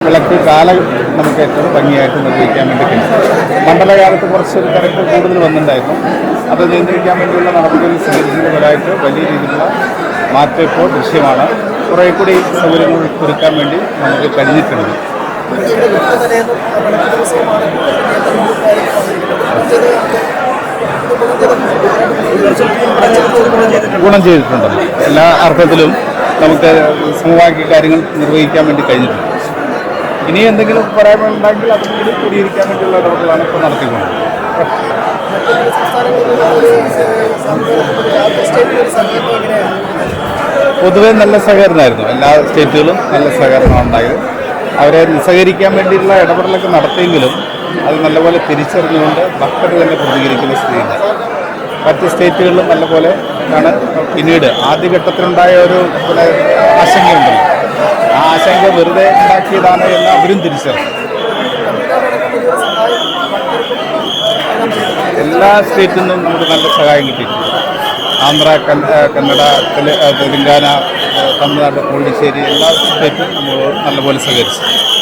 വിളക്ക് കാല നമുക്ക് ഏറ്റവും ഭംഗിയായിട്ട് നിർവഹിക്കാൻ വേണ്ടി കഴിയും. മണ്ഡലകാലത്ത് കുറച്ചൊരു തിരക്ക് കൂടുതൽ വന്നിട്ടുണ്ടായിരുന്നു. അത് നിയന്ത്രിക്കാൻ വേണ്ടിയുള്ള നടപടികൾ സ്വീകരിച്ചതിനായിട്ട് വലിയ രീതിയിലുള്ള മാറ്റം ഇപ്പോൾ ദൃശ്യമാണ്. കുറേ കൂടി സൗകര്യങ്ങൾ ഒരുക്കാൻ വേണ്ടി നമുക്ക് കഴിഞ്ഞിട്ടുണ്ട്. ഗുണം ചെയ്തിട്ടുണ്ട്. എല്ലാ അർത്ഥത്തിലും നമുക്ക് സമവാക്യ കാര്യങ്ങൾ നിർവഹിക്കാൻ വേണ്ടി കഴിഞ്ഞിട്ടുണ്ട്. ഇനി എന്തെങ്കിലും പറയാനുണ്ടെങ്കിൽ അതിൽ കൂടിയിരിക്കാൻ വേണ്ടിയുള്ള ഇടപെടലാണ് ഇപ്പോൾ നടത്തിക്കൊണ്ടത്. പൊതുവെ നല്ല സഹകരണമായിരുന്നു. എല്ലാ സ്റ്റേറ്റുകളും നല്ല സഹകരണമാണ് ഉണ്ടായത്. അവരെ നിസ്സഹകരിക്കാൻ വേണ്ടിയിട്ടുള്ള ഇടപെടലൊക്കെ നടത്തിയെങ്കിലും അത് നല്ലപോലെ തിരിച്ചറിഞ്ഞുകൊണ്ട് ഭക്തർ തന്നെ പ്രതികരിക്കുന്ന സ്ഥിതിയുണ്ട്. മറ്റ് സ്റ്റേറ്റുകളിലും നല്ലപോലെ ആണ്. പിന്നീട് ആദ്യഘട്ടത്തിലുണ്ടായ ഒരു ആശങ്കയുണ്ടല്ലോ, ആ ആശങ്ക വെറുതെ ഉണ്ടാക്കിയതാണ് എന്ന് അവരും തിരിച്ചറിഞ്ഞു. എല്ലാ സ്റ്റേറ്റിൽ നിന്നും നമുക്ക് നല്ല സഹായം കിട്ടിയിട്ടുണ്ട്. ആന്ധ്ര, കന്നഡ, തെലങ്കാന, തമിഴ്നാട്, പോണ്ടിച്ചേരി എല്ലാ സ്റ്റേറ്റും നമ്മളോട് നല്ലപോലെ സഹകരിച്ചു.